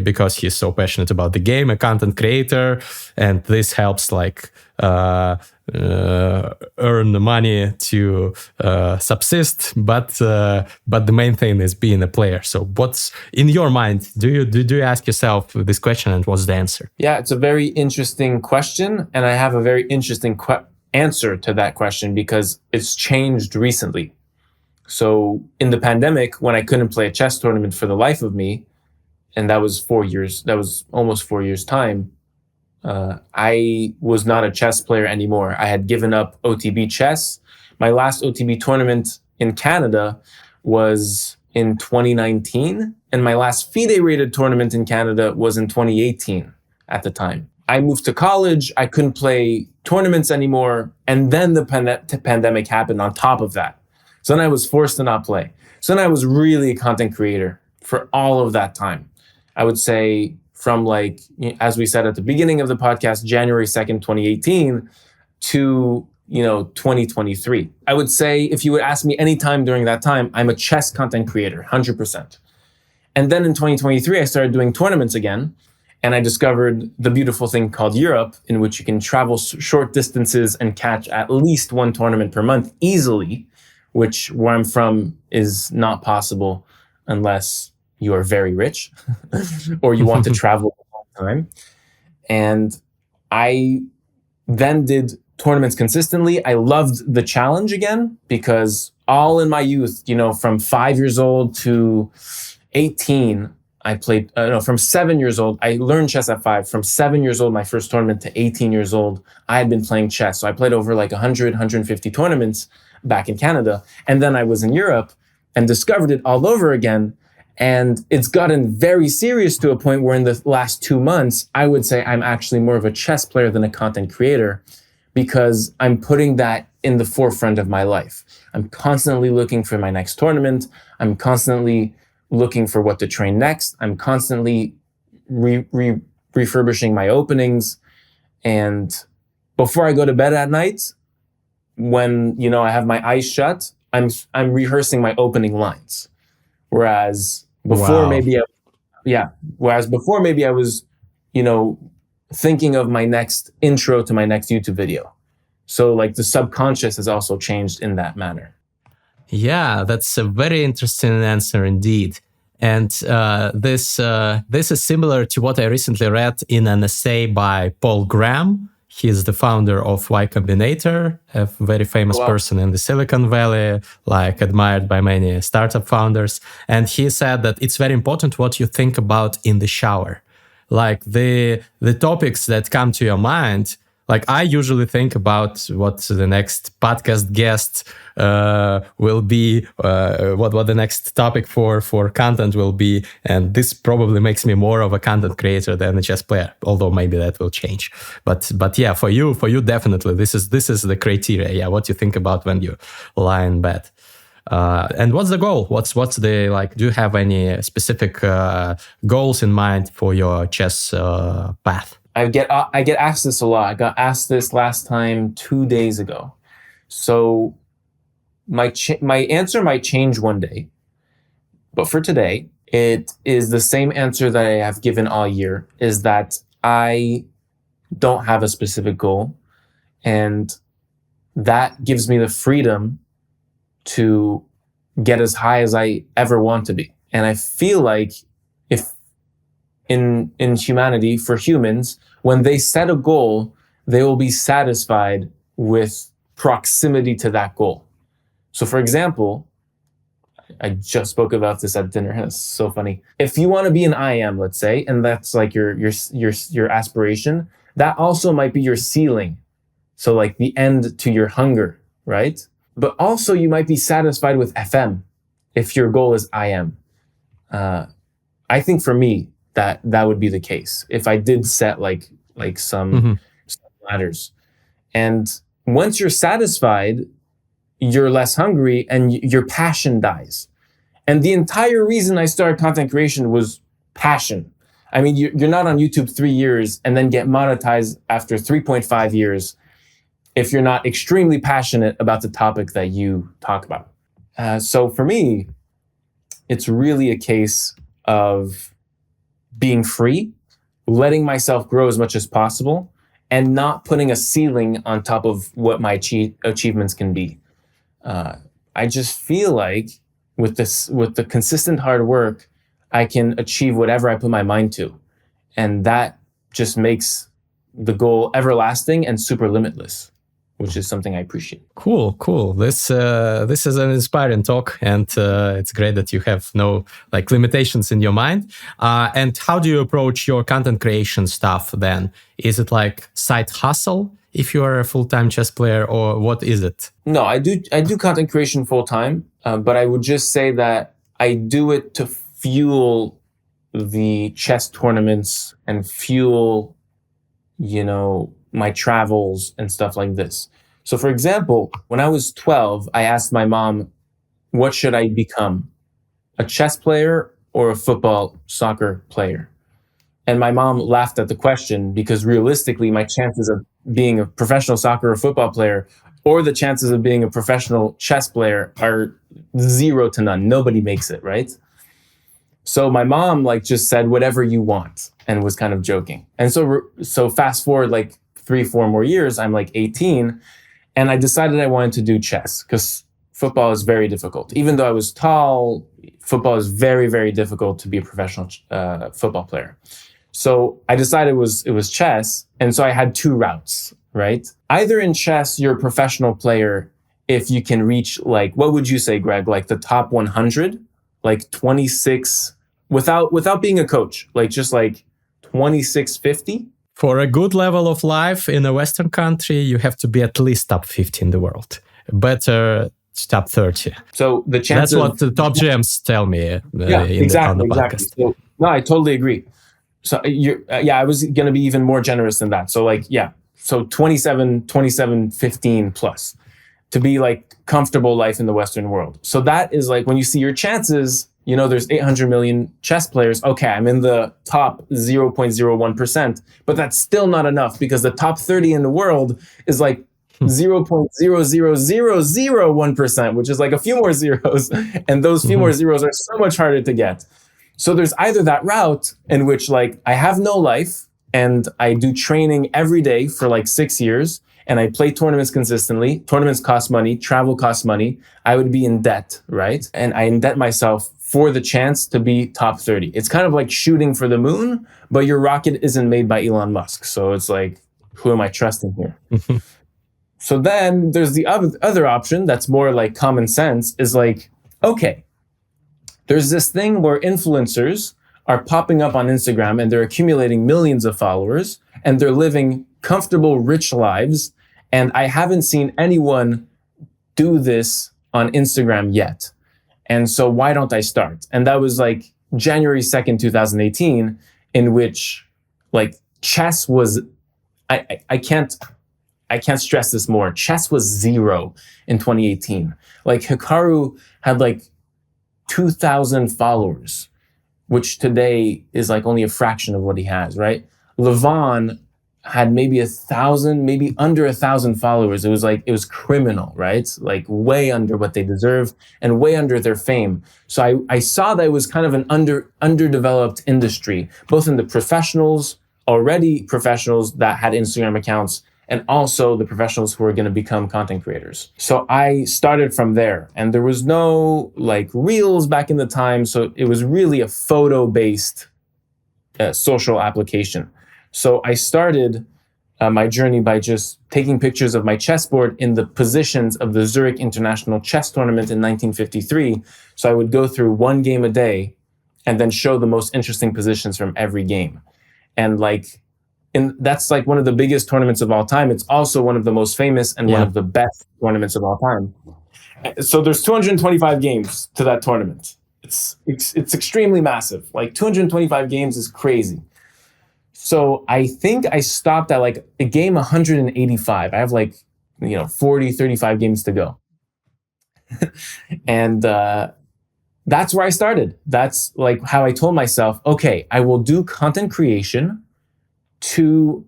because he's so passionate about the game, a content creator, and this helps, like, earn the money to subsist, but the main thing is being a player. So what's in your mind? Do you ask yourself this question, and what's the answer? Yeah, it's a very interesting question, and I have a very interesting answer to that question because it's changed recently. So in the pandemic, when I couldn't play a chess tournament for the life of me, and that was 4 years, that was almost 4 years' time, I was not a chess player anymore. I had given up OTB chess. My last OTB tournament in Canada was in 2019, and my last FIDE-rated tournament in Canada was in 2018 at the time. I moved to college, I couldn't play tournaments anymore, and then the pandemic happened on top of that. So then I was forced to not play. So then I was really a content creator for all of that time. I would say from like, as we said at the beginning of the podcast, January 2nd, 2018 to, 2023. I would say if you would ask me any time during that time, I'm a chess content creator, 100%. And then in 2023, I started doing tournaments again. And I discovered the beautiful thing called Europe, in which you can travel short distances and catch at least one tournament per month easily, which where I'm from is not possible unless you are very rich or you want to travel a long time. And I then did tournaments consistently. I loved the challenge again because all in my youth, from 5 years old to 18, I played, from 7 years old, I learned chess at 5. From 7 years old, my first tournament, to 18 years old, I had been playing chess. So I played over like 100, 150 tournaments back in Canada. And then I was in Europe and discovered it all over again. And it's gotten very serious to a point where in the last 2 months, I would say I'm actually more of a chess player than a content creator because I'm putting that in the forefront of my life. I'm constantly looking for my next tournament. I'm constantly looking for what to train next. I'm constantly refurbishing my openings. And before I go to bed at night, when, I have my eyes shut, I'm rehearsing my opening lines. Whereas before, whereas before maybe I was, thinking of my next intro to my next YouTube video. So like the subconscious has also changed in that manner. Yeah, that's a very interesting answer indeed. And this is similar to what I recently read in an essay by Paul Graham. He's the founder of Y Combinator, a very famous person in the Silicon Valley, like admired by many startup founders. And he said that it's very important what you think about in the shower. Like the topics that come to your mind. Like I usually think about what the next podcast guest will be, what the next topic for content will be, and this probably makes me more of a content creator than a chess player. Although maybe that will change. But yeah, for you definitely this is the criteria. Yeah, what you think about when you lie in bed. And what's the goal? What's the like? Do you have any specific goals in mind for your chess path? I get asked this a lot. I got asked this last time 2 days ago. So my answer might change one day, but for today, it is the same answer that I have given all year, is that I don't have a specific goal, and that gives me the freedom to get as high as I ever want to be. And I feel like if in humanity, for humans, when they set a goal, they will be satisfied with proximity to that goal. So for example, I just spoke about this at dinner. It's so funny. If you want to be an IM, let's say, and that's like your aspiration, that also might be your ceiling. So like the end to your hunger, right? But also you might be satisfied with FM if your goal is IM. I think for me, that would be the case if I did set like some ladders. And once you're satisfied, you're less hungry and your passion dies. And the entire reason I started content creation was passion. I mean, you're not on YouTube 3 years and then get monetized after 3.5 years if you're not extremely passionate about the topic that you talk about. So for me, it's really a case of being free, letting myself grow as much as possible, and not putting a ceiling on top of what my achievements can be. I just feel like with the consistent hard work, I can achieve whatever I put my mind to. And that just makes the goal everlasting and super limitless, which is something I appreciate. Cool. This is an inspiring talk, and it's great that you have no like limitations in your mind. And how do you approach your content creation stuff then? Is it like side hustle if you are a full-time chess player, or what is it? No, I do content creation full-time, but I would just say that I do it to fuel the chess tournaments and fuel, my travels and stuff like this. So for example, when I was 12, I asked my mom what should I become? A chess player or a football soccer player? And my mom laughed at the question because realistically, my chances of being a professional soccer or football player or the chances of being a professional chess player are 0 to none. Nobody makes it, right? So my mom like just said whatever you want and was kind of joking. And so fast forward like 3-4 more years, I'm like 18 and I decided I wanted to do chess because football is very difficult. Even though I was tall, football is very, very difficult to be a professional football player. So I decided it was chess. And so I had 2 routes, right? Either in chess, you're a professional player if you can reach like, what would you say, Greg? Like the top 100, like 26 without being a coach, like just like 2650. For a good level of life in a Western country, you have to be at least top 50 in the world. Better top 30. So the chances... That's what the top GMs tell me on the podcast. So, no, I totally agree. So I was going to be even more generous than that. So like, so 27, 15 plus to be like comfortable life in the Western world. So that is like when you see your chances, you know, there's 800 million chess players. Okay, I'm in the top 0.01%, but that's still not enough because the top 30 in the world is like 0.00001%, which is like a few more zeros. And those few more zeros are so much harder to get. So there's either that route in which like I have no life and I do training every day for like 6 years and I play tournaments consistently. Tournaments cost money, travel costs money. I would be in debt, right? And I indebt myself for the chance to be top 30. It's kind of like shooting for the moon, but your rocket isn't made by Elon Musk. So it's like, who am I trusting here? So then there's the other option that's more like common sense is like, okay, there's this thing where influencers are popping up on Instagram and they're accumulating millions of followers and they're living comfortable, rich lives. And I haven't seen anyone do this on Instagram yet. And so why don't I start? And that was like January 2nd, 2018, in which like chess was, I can't stress this more. Chess was 0 in 2018. Like Hikaru had like 2,000 followers, which today is like only a fraction of what he has, right? Levon had maybe 1,000, maybe under 1,000 followers. It was criminal, right? Like way under what they deserve and way under their fame. So I saw that it was kind of an underdeveloped industry, both in the already professionals that had Instagram accounts and also the professionals who are going to become content creators. So I started from there and there was no like reels back in the time. So it was really a photo-based social application. So I started my journey by just taking pictures of my chessboard in the positions of the Zurich International Chess Tournament in 1953. So I would go through 1 game a day and then show the most interesting positions from every game. And that's like one of the biggest tournaments of all time. It's also one of the most famous and one of the best tournaments of all time. So there's 225 games to that tournament. It's extremely massive. Like 225 games is crazy. So I think I stopped at like a game 185. I have like, 40, 35 games to go. And that's where I started. That's like how I told myself, okay, I will do content creation to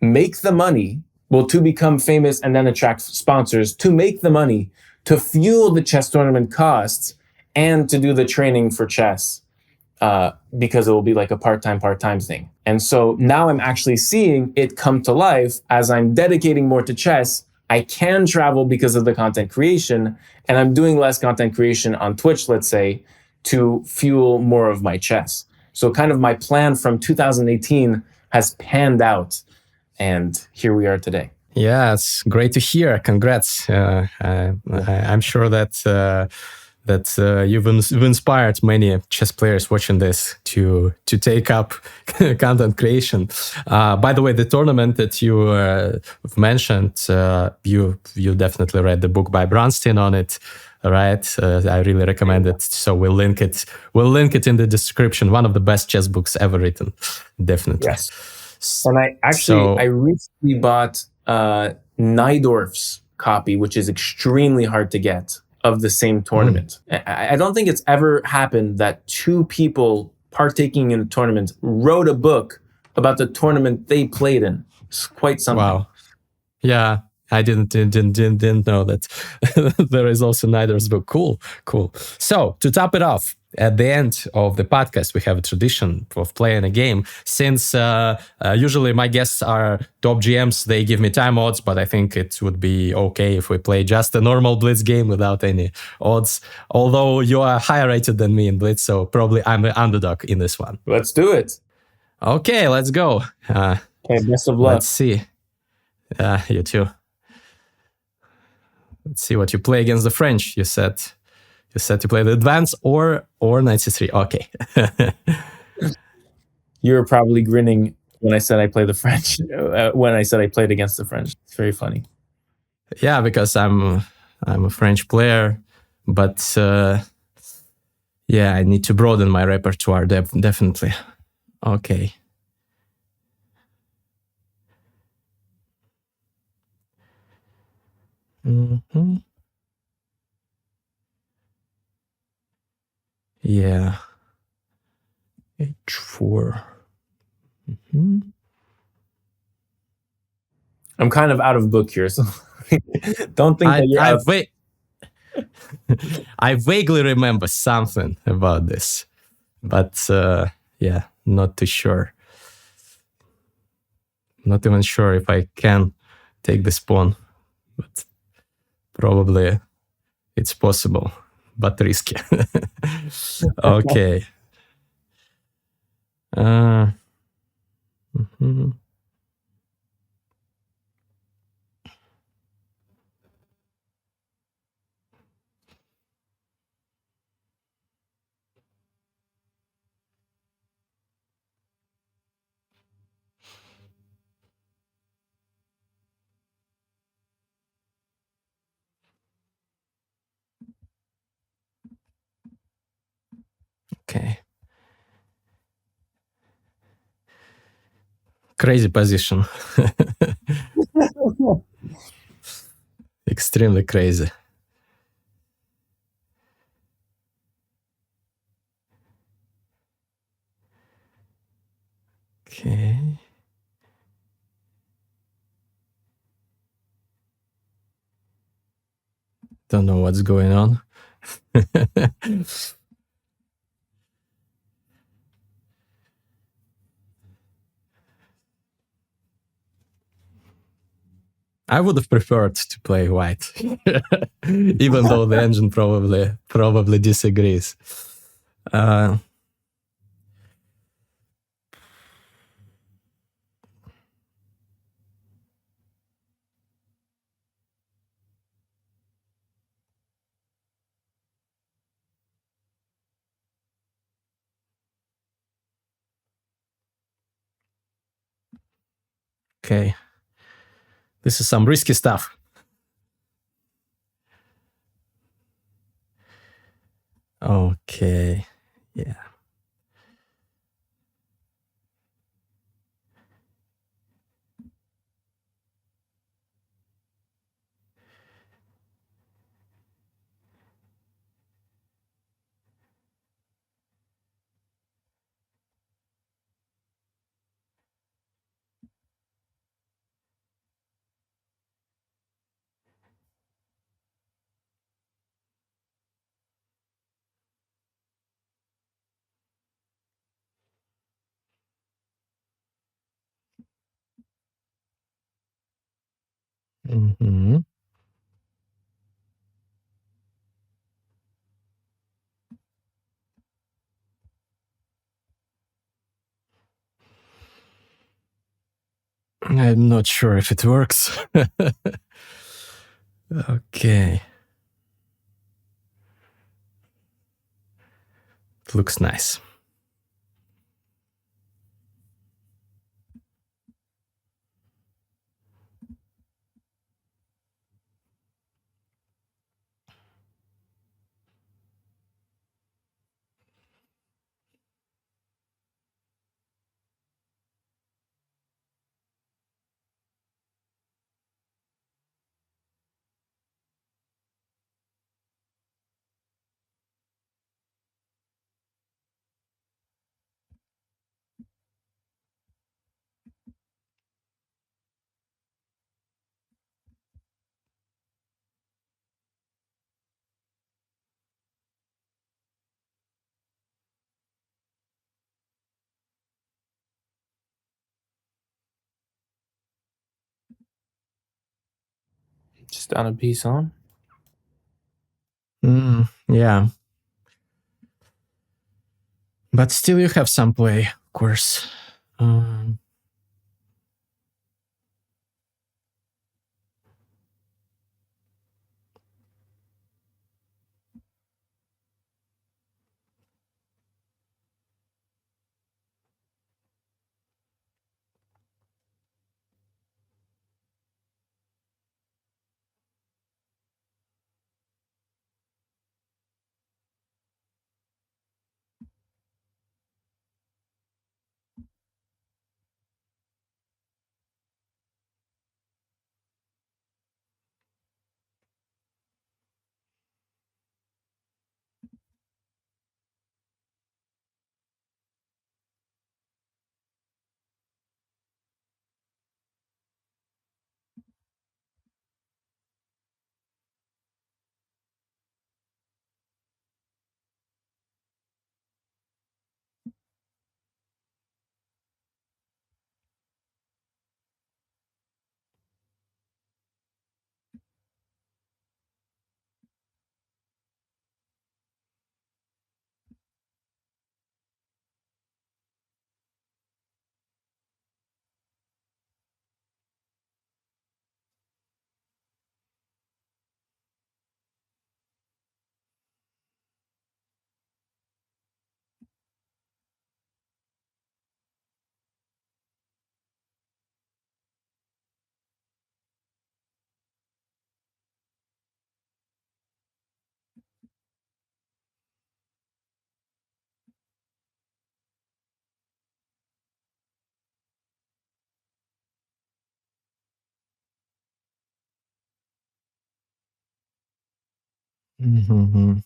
make the money, to become famous and then attract sponsors, to make the money, to fuel the chess tournament costs, and to do the training for chess, because it will be like a part-time thing. And so now I'm actually seeing it come to life as I'm dedicating more to chess. I can travel because of the content creation, and I'm doing less content creation on Twitch, let's say, to fuel more of my chess. So kind of my plan from 2018 has panned out, and here we are today. Yeah, it's great to hear. Congrats. I'm sure that you've inspired many chess players watching this to take up content creation. By the way, the tournament that you mentioned, you definitely read the book by Bronstein on it, right? I really recommend it. So we'll link it. We'll link it in the description. One of the best chess books ever written, definitely. Yes. And I recently bought Najdorf's copy, which is extremely hard to get, of the same tournament. I don't think it's ever happened that two people partaking in a tournament wrote a book about the tournament they played in. It's quite something. Wow. Yeah, I didn't know that there is also Neither's book. Cool. So to top it off, at the end of the podcast, we have a tradition of playing a game. Since usually my guests are top GMs, they give me time odds, but I think it would be okay if we play just a normal Blitz game without any odds. Although you are higher rated than me in Blitz, so probably I'm the underdog in this one. Let's do it. Okay, let's go. Okay, best of luck. Let's see. You too. Let's see what you play against the French. You said to play the advance or knight c3. Okay. You were probably grinning when I said I play the French. When I said I played against the French, it's very funny. Yeah, because I'm a French player, but yeah, I need to broaden my repertoire definitely. Okay. Mm-hmm. Yeah. H4. Mm-hmm. I'm kind of out of book here, so don't think that you're out. I vaguely remember something about this, but yeah, not too sure. Not even sure if I can take this pawn, but probably it's possible, but risky. Okay. Mm-hmm. Okay. Crazy position. Extremely crazy. Okay. Don't know what's going on. I would have preferred to play white, even though the engine probably disagrees. Okay. This is some risky stuff. Okay. Yeah. Mm-hmm. I'm not sure if it works. Okay. It looks nice. Just down a piece on. Yeah. But still you have some play, of course. Um, mhm.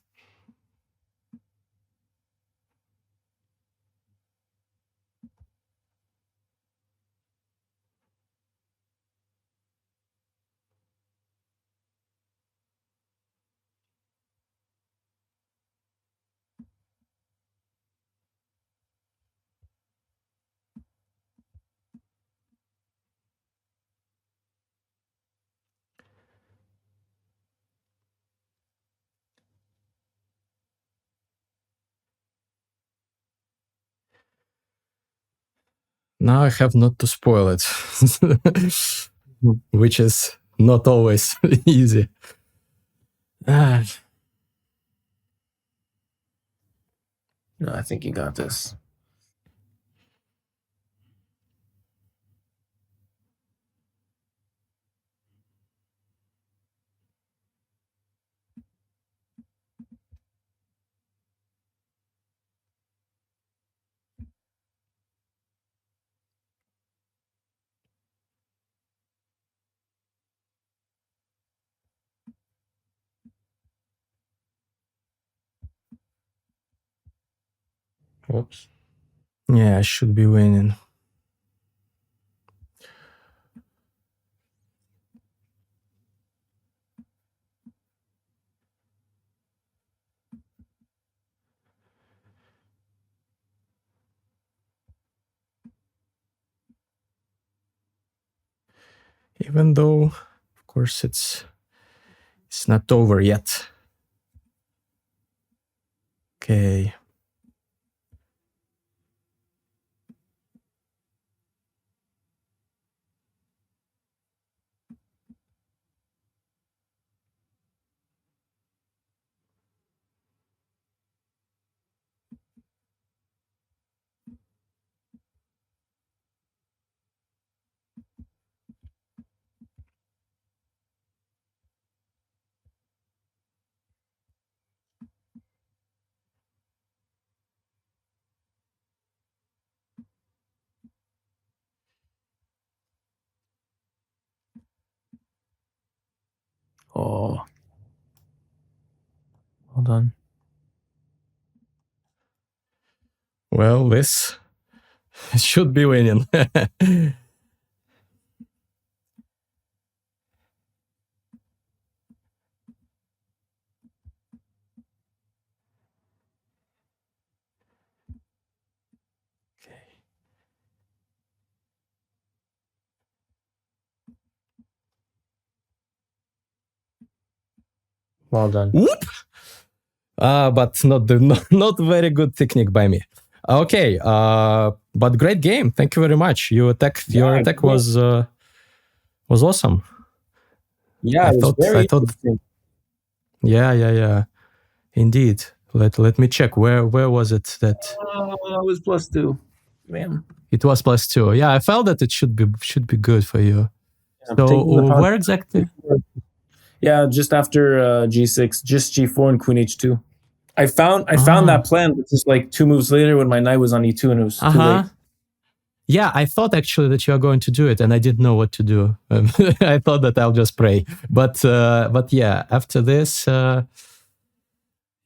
Now I have not to spoil it, which is not always easy. Ah, No, I think you got this. Whoops. yeah, I should be winning. Even though, of course, it's not over yet. Okay. Oh. Well done. Well, this should be winning. Well done. Whoop! But not very good technique by me. Okay, but great game. Thank you very much. Your attack was awesome. Yeah, it was very interesting. Yeah. Indeed. Let me check. Where was it that? It was +2. Man. It was +2. Yeah, I felt that it should be good for you. Yeah, so where exactly? Yeah, just after G6, just G4 and Queen H2. I found that plan, but just like 2 moves later when my knight was on E2 and it was too late. Yeah, I thought actually that you are going to do it, and I didn't know what to do. I thought that I'll just pray, but yeah, after this,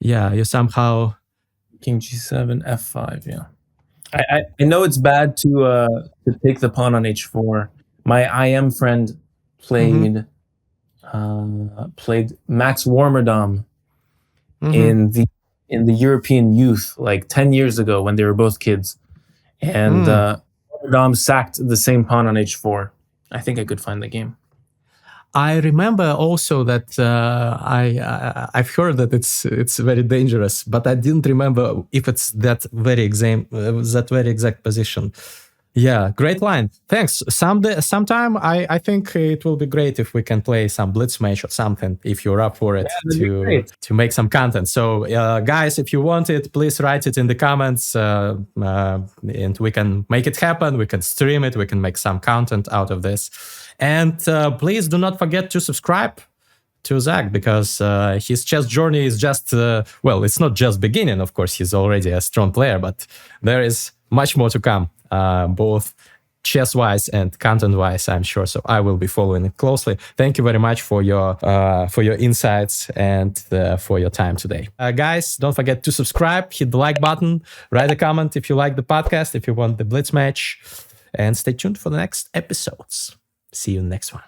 you somehow King G7, F5. Yeah, I know it's bad to take the pawn on H4. My IM friend played Max Warmerdam in the European youth like 10 years ago when they were both kids, and Dom sacked the same pawn on H4. I think I could find the game. I remember also that I've heard that it's very dangerous, but I didn't remember if it's that very exact position. Yeah, great line. Thanks. Sometime I think it will be great if we can play some blitz match or something, if you're up for it, to make some content. So guys, if you want it, please write it in the comments, and we can make it happen. We can stream it. We can make some content out of this. And please do not forget to subscribe to Zach, because his chess journey is just, it's not just beginning. Of course, he's already a strong player, but there is much more to come, both chess-wise and content-wise, I'm sure. So I will be following it closely. Thank you very much for your insights and for your time today. Guys, don't forget to subscribe, hit the like button, write a comment if you like the podcast, if you want the Blitz match, and stay tuned for the next episodes. See you in the next one.